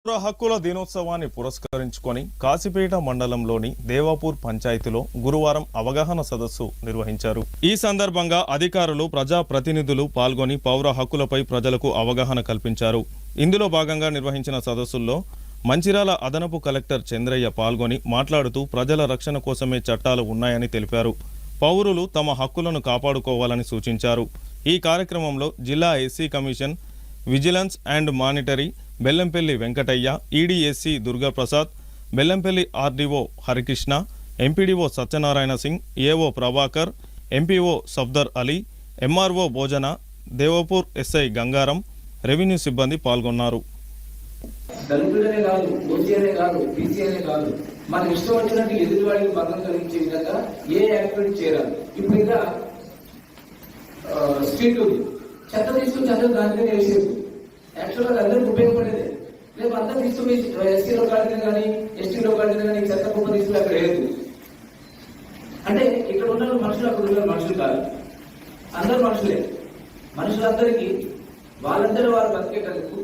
పౌర హక్కుల దినోత్సవాన్ని పురస్కరించుకొని కాశీపేట మండలంలోని దేవాపూర్ పంచాయతీలో గురువారం అవగాహన సదస్సు నిర్వహించారు. ఈ సందర్భంగా అధికారులు, ప్రజా ప్రతినిధులు పాల్గొని పౌర హక్కులపై ప్రజలకు అవగాహన కల్పించారు. ఇందులో భాగంగా నిర్వహించిన సదస్సుల్లో మంచిర్యాల అదనపు కలెక్టర్ చంద్రయ్య పాల్గొని మాట్లాడుతూ ప్రజల రక్షణ కోసమే చట్టాలు ఉన్నాయని తెలిపారు. పౌరులు తమ హక్కులను కాపాడుకోవాలని సూచించారు. ఈ కార్యక్రమంలో జిల్లా SC commission, vigilance and monetary Bellampalli Venkataiah, EDSC Durgaprasad, Bellampalli RDO Harikrishna, MPDO Satyanarayana Singh, AO Prabhakar, MPO Safdar Ali, MRO భోజన, దేవపూర్ ఎస్ఐ గంగారం, రెవెన్యూ సిబ్బంది పాల్గొన్నారు. మన ఇష్టం వచ్చినట్టు ఎదుటివాడికి భంగం కలిగించే విధంగా ఏ యాక్టివిటీ చేయాలి. ఇప్పుడు ఇంకా స్ట్రీట్ చెత్త తీసుకుని చెత్త దానిపైన వేసేది యాక్చువల్గా అందరికి ఉపయోగపడేది. రేపు అంతా తీసుకుని ఎస్సీ లొకాలిటీ కానీ ఎస్టీ లొకాలిటీ కానీ చెత్త కుప్ప తీసుకుని అక్కడ లేదు అంటే ఇక్కడ ఉన్న మనుషులు అక్కడ ఉన్న మనుషులు కాదు, అందరు మనుషులే. మనుషులందరికీ వాళ్ళందరూ వారు బతికేటందుకు,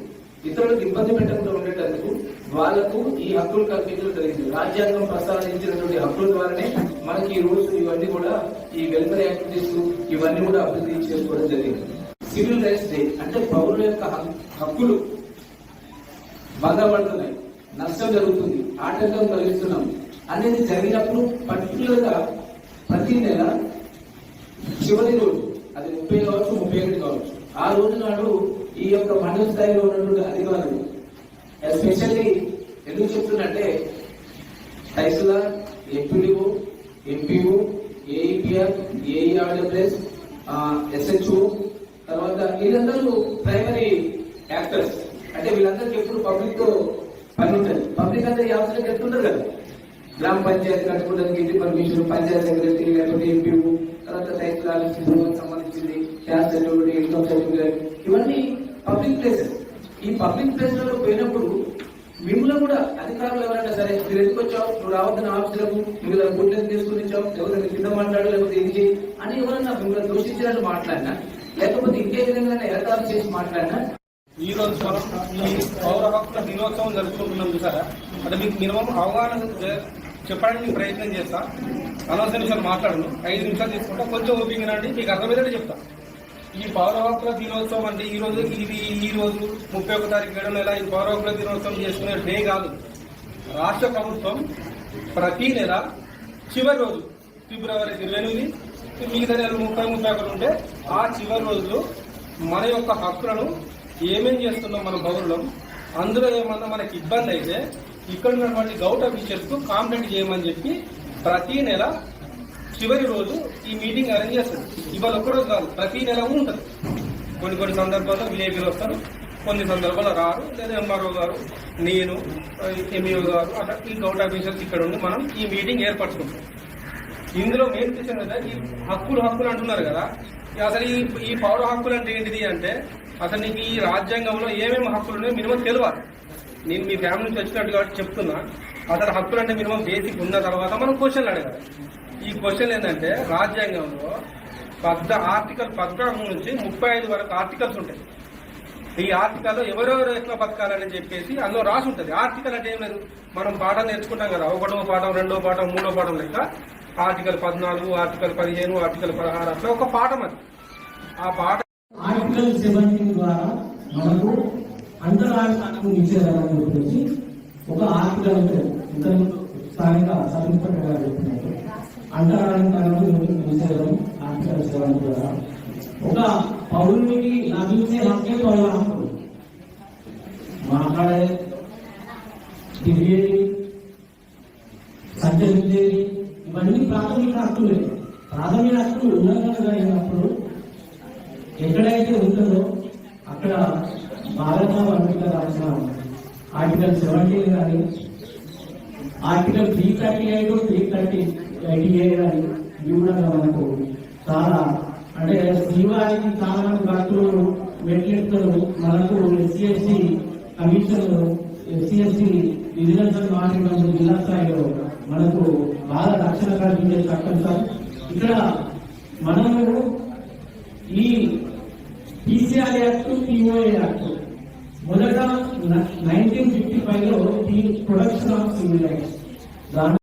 ఇతరులకు ఇబ్బంది పెట్టకుండా ఉండేటందుకు వాళ్లకు ఈ హక్కులు కల్పించడం జరిగింది. రాజ్యాంగం ప్రసాదించినటువంటి హక్కుల ద్వారానే మనకి ఈ రూల్స్ ఇవన్నీ కూడా, ఈ వెల్ఫేర్ యాక్టివిటీస్ ఇవన్నీ కూడా అభివృద్ధి చేసుకోవడం జరిగింది. సివిల్ రైట్స్ డే అంటే పౌరుల యొక్క హక్కులు భంగపడుతున్నాయి, నష్టం జరుగుతుంది, ఆటంకం కలిగిస్తున్నాం అనేది జరిగినప్పుడు పర్టికులర్ గా ప్రతి నెల చివరి రోజు, అది 30 కావచ్చు 31 కావచ్చు, ఆ రోజు నాడు ఈ యొక్క మండల స్థాయిలో ఉన్నటువంటి అధికారులు ఎస్పెషల్లీ ఎందుకు చెప్తున్నట్టే తహసీల్దార్, ఎంపీడీఓ, ఎంపీఓ, ఏఈపిఆర్, ఏఈఆర్డబ్ల్యూఎస్, ఎస్హెచ్ఓ, తర్వాత వీళ్ళందరూ ప్రైమరీ యాక్టర్స్. అంటే వీళ్ళందరికీ ఎప్పుడు పబ్లిక్ తో పని ఉంటుంది. పబ్లిక్ అంతా ఈ అవసరం చెప్తుంటారు కదా, గ్రామ పంచాయతీ కట్టుకోవడానికి ఇంటి పర్మిషన్, పంచాయతీ సెక్రటరీ, లేకపోతే ఎంపీఓ, తర్వాత తహసీల్దార్ సంబంధించింది, క్యాస్ట్ సర్టిఫికేట్, ఇన్కమ్ సర్టిఫికేట్, ఇవన్నీ పబ్లిక్ ప్లేసెస్. ఈ పబ్లిక్ ప్లేస్లలో పోయినప్పుడు మిమ్మల్ని కూడా అధికారులు ఎవరైనా సరే, మీరు ఎందుకు వచ్చావు, నువ్వు రావద్దని ఆఫీసులకు, మీరు గుడ్లను తీసుకుని ఇచ్చావు, ఎవరైనా కింద మాట్లాడు, లేకపోతే ఇది అని ఎవరైనా మిమ్మల్ని దూషించినట్టు మాట్లాడినా, లేకపోతే ఇంకే విధంగా ఎగతాళి చేసి మాట్లాడినా. ఈ రోజు మనం ఈ పౌర హక్కుల దినోత్సవం జరుపుకుంటున్నాం చూసారా, అంటే మీకు మినిమం అవగాహన చెప్పడానికి ప్రయత్నం చేస్తా. అనవసర నిమిషాలు మాట్లాడను, 5 నిమిషాలు తీసుకుంటా, కొంచెం ఓపిక అండి, మీకు అర్థమయ్యేటట్టు చెప్తా. ఈ పౌర హక్కుల దినోత్సవం అంటే ఈ రోజు 31 తారీఖు 7వ నెల ఈ పౌర హక్కుల దినోత్సవం చేసుకునే డే కాదు. రాష్ట్ర ప్రభుత్వం ప్రతి నెల చివరి రోజు ఫిబ్రవరి 28, మిగతా నెలలు 30, 31 ఉంటే ఆ చివరి రోజులు మన యొక్క హక్కులను ఏమేం చేస్తున్నాం మన పౌరులం, అందులో ఏమన్నా మనకి ఇబ్బంది అయితే ఇక్కడ ఉన్నటువంటి గౌట్ ఆఫీసర్స్ కు కాంప్లైంట్ చేయమని చెప్పి ప్రతి నెల చివరి రోజు ఈ మీటింగ్ అరేంజ్ చేస్తారు. ఇవాళ ఒక్కరోజు కాదు, ప్రతి నెల ఉంటుంది. కొన్ని సందర్భాల్లో విఐపీలు వస్తారు, కొన్ని సందర్భాల్లో రారు, లేదా ఎంఆర్ఓ గారు, నేను, ఎంఈఓ గారు, అట్లా ఈ గౌట్ ఆఫీసర్స్ ఇక్కడ ఉండి మనం ఈ మీటింగ్ ఏర్పరచుకుంటాం. ఇందులో మెయిన్ క్వశ్చన్ కదా, ఈ హక్కులు అంటున్నారు కదా, అసలు ఈ పౌర హక్కులు అంటే ఏంటిది అంటే, అసలు నీకు ఈ రాజ్యాంగంలో ఏమేమి హక్కులు ఉన్నాయో మినిమం తెలియాలి. నేను మీ ఫ్యామిలీ నుంచి వచ్చినట్టు కాబట్టి చెప్తున్నా. అసలు హక్కులు అంటే మినిమం బేసిక్ ఉన్న తర్వాత మనం క్వశ్చన్లు అడగాలి. ఈ క్వశ్చన్ ఏంటంటే, రాజ్యాంగంలో ఆర్టికల్ 14 నుంచి 35 వరకు ఆర్టికల్స్ ఉంటాయి. ఈ ఆర్టికల్లో ఎవరెవరు ఎట్లా బతకాలని చెప్పేసి అందులో రాసి ఉంటుంది. ఆర్టికల్ అంటే ఏం లేదు, మనం పాఠం నేర్చుకుంటాం కదా, 1వ పాఠం, 2వ పాఠం, 3వ పాఠం లెక్క ఆర్టికల్ 14, ఆర్టికల్ 15, ఆర్టికల్ 16 అట్లా ఒక పాఠం. అది ఆ పాఠం ఆర్టికల్ 17 ద్వారా మనకు అంతరాష్ట్ర హక్కు నిషేధాలను గురించి ఒక ఆర్టికల్ ఉంటుంది. స్థానిక సబ్ ఇన్స్పెక్టర్ గారు చెప్పినట్టు అంతరాష్ట్ర నిషేధం ఆర్టికల్ 17 ద్వారా ఒక పౌరునికి లభించే హక్కే పౌర హక్కు. మాట్లాడే, తిరిగేది, సంచరించేది, ఇవన్నీ ప్రాథమిక హక్కులే. ప్రాథమిక హక్కులు ఉల్లంఘన జరిగినప్పుడు ఎక్కడైతే ఉంటుందో అక్కడ భారత అంబేద్కర్ రాసిన ఆర్టికల్ 17 కానీ, ఆర్టికల్ 338, 338 కానీ ఇవి కూడా మనకు చాలా, అంటే శ్రీవారికి చాలా మంది భక్తులు మెట్లెత్తులు మనకు SC ST commission, SC ST vigilance మాట్లాడిన జిల్లా స్థాయిలో మనకు బాగా రక్షణ కల్పించే చట్టం సార్. ఇక్కడ మనము ఈ పీసీఆర్ యాక్ట్, పిఓఏ యాక్ట్ మొదట 1955 లో the production of civil rights